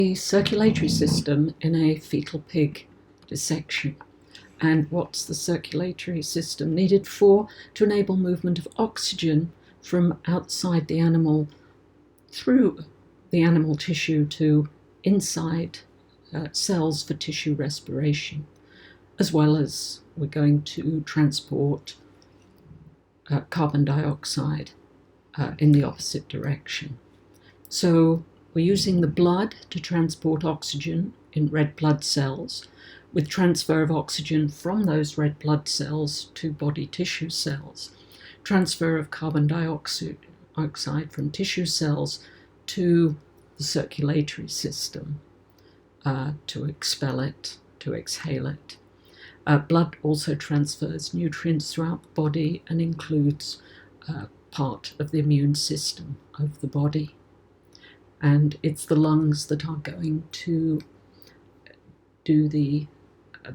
The circulatory system in a fetal pig dissection. And what's the circulatory system needed for? To enable movement of oxygen from outside the animal through the animal tissue to inside cells for tissue respiration, as well as we're going to transport carbon dioxide in the opposite direction. So we're using the blood to transport oxygen in red blood cells, with transfer of oxygen from those red blood cells to body tissue cells, transfer of carbon dioxide from tissue cells to the circulatory system to expel it, to exhale it. Blood also transfers nutrients throughout the body and includes part of the immune system of the body. And it's the lungs that are going to do the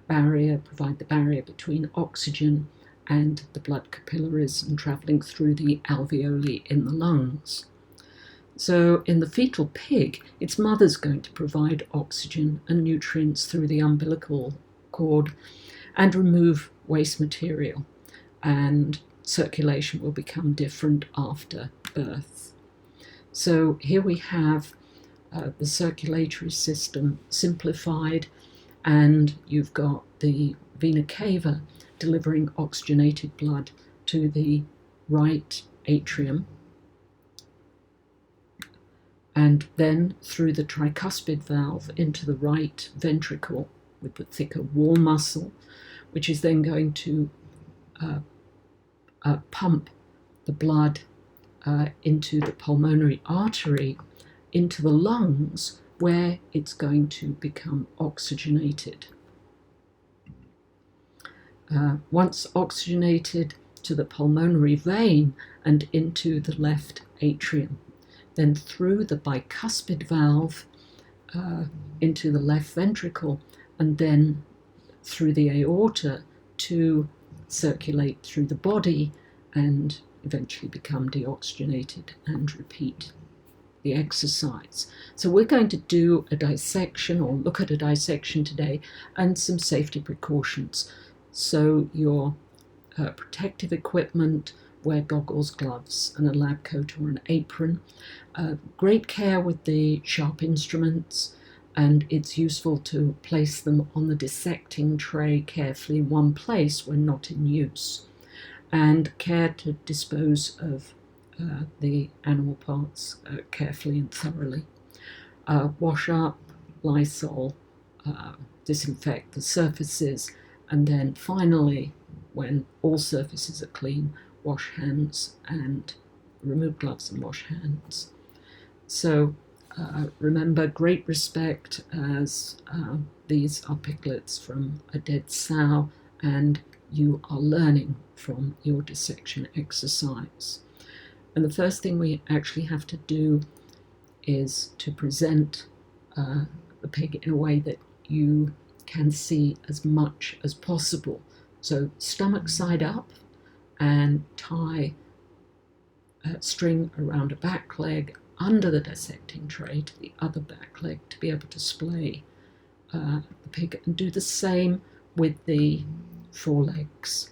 barrier, provide the barrier between oxygen and the blood capillaries and travelling through the alveoli in the lungs. So in the fetal pig, its mother's going to provide oxygen and nutrients through the umbilical cord and remove waste material, and circulation will become different after birth. So here we have the circulatory system simplified, and you've got the vena cava delivering oxygenated blood to the right atrium, and then through the tricuspid valve into the right ventricle with the thicker wall muscle, which is then going to pump the blood into the pulmonary artery, into the lungs, where it's going to become oxygenated. Once oxygenated to the pulmonary vein and into the left atrium, then through the bicuspid valve into the left ventricle, and then through the aorta to circulate through the body and eventually become deoxygenated and repeat the exercise. So we're going to do a dissection, or look at a dissection today, and some safety precautions. So your protective equipment, wear goggles, gloves, and a lab coat or an apron. Great care with the sharp instruments, and it's useful to place them on the dissecting tray carefully in one place when not in use. And care to dispose of the animal parts carefully and thoroughly. Wash up, Lysol, disinfect the surfaces, and then finally, when all surfaces are clean, wash hands and remove gloves and wash hands. So remember, great respect, as these are piglets from a dead sow, and you are learning from your dissection exercise. And the first thing we actually have to do is to present the pig in a way that you can see as much as possible. So stomach side up, and tie a string around a back leg under the dissecting tray to the other back leg to be able to splay the pig, and do the same with the forelegs.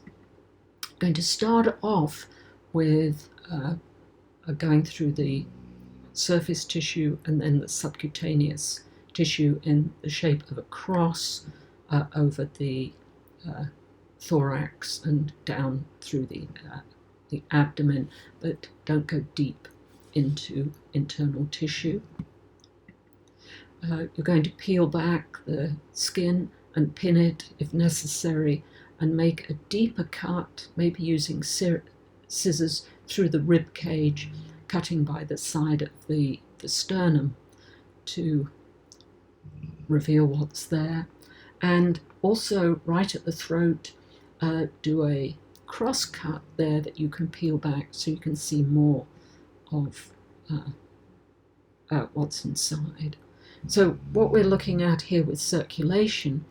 I'm going to start off with going through the surface tissue and then the subcutaneous tissue in the shape of a cross over the thorax and down through the abdomen, but don't go deep into internal tissue. You're going to peel back the skin and pin it if necessary, and make a deeper cut, maybe using scissors through the rib cage, cutting by the side of the sternum to reveal what's there. And also right at the throat, do a cross cut there that you can peel back so you can see more of what's inside. So what we're looking at here with circulation,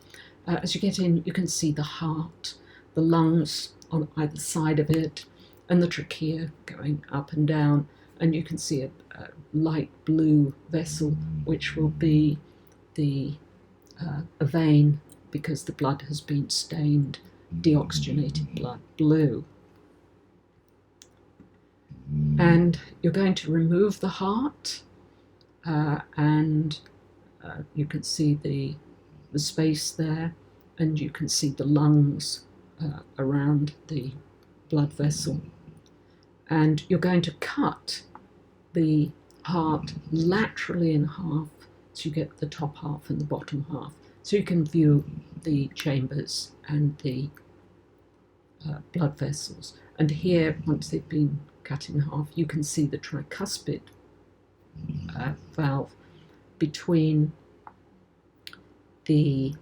as you get in, you can see the heart, the lungs on either side of it, and the trachea going up and down, and you can see a light blue vessel which will be a vein because the blood has been stained, deoxygenated blood, blue. And you're going to remove the heart, and you can see the space there, and you can see the lungs around the blood vessel. And you're going to cut the heart laterally in half, so you get the top half and the bottom half, so you can view the chambers and the blood vessels. And here, once they've been cut in half, you can see the tricuspid valve between the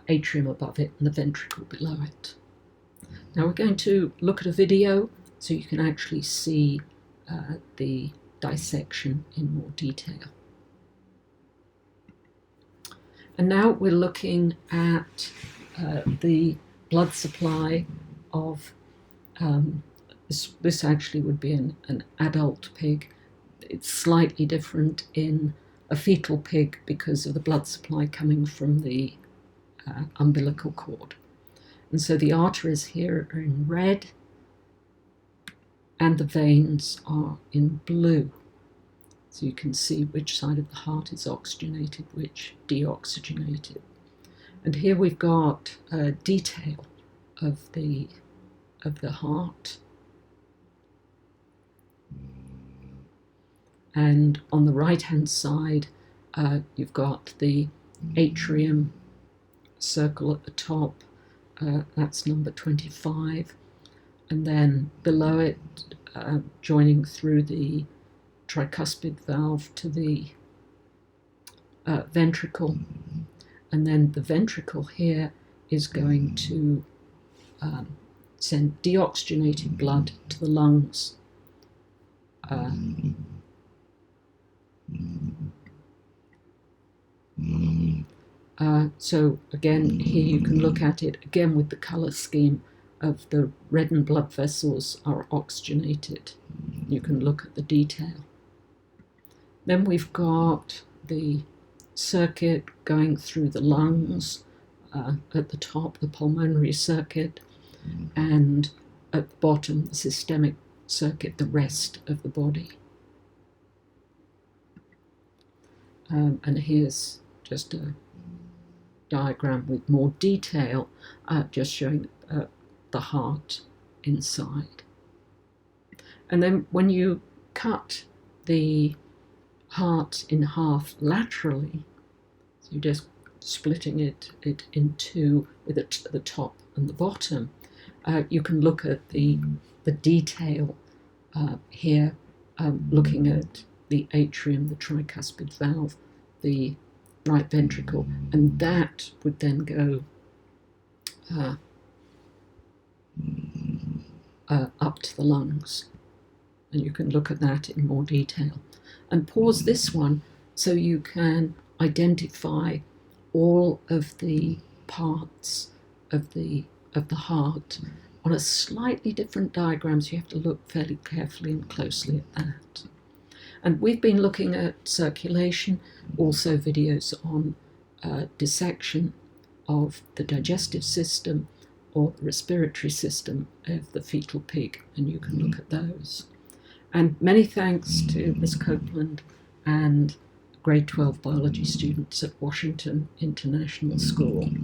atrium above it and the ventricle below it. Now we're going to look at a video so you can actually see the dissection in more detail. And now we're looking at the blood supply of, this actually would be an adult pig. It's slightly different in a fetal pig because of the blood supply coming from the umbilical cord. And so the arteries here are in red and the veins are in blue. So you can see which side of the heart is oxygenated, which deoxygenated. And here we've got a detail of the heart. And on the right-hand side, you've got the atrium circle at the top. That's number 25. And then below it, joining through the tricuspid valve to the ventricle. And then the ventricle here is going to send deoxygenated blood to the lungs. So again, here you can look at it again with the colour scheme of the reddened blood vessels are oxygenated. You can look at the detail. Then we've got the circuit going through the lungs, at the top the pulmonary circuit, and at the bottom the systemic circuit, the rest of the body. And here's just a diagram with more detail, just showing the heart inside. And then when you cut the heart in half laterally, so you're just splitting it in two with the top and the bottom, you can look at the detail here, looking at the atrium, the tricuspid valve, the right ventricle, and that would then go up to the lungs. And you can look at that in more detail. And pause this one so you can identify all of the parts of the heart on a slightly different diagram, so you have to look fairly carefully and closely at that. And we've been looking at circulation, also videos on dissection of the digestive system or the respiratory system of the fetal pig, and you can look at those. And many thanks to Ms. Copeland and grade 12 biology students at Washington International School.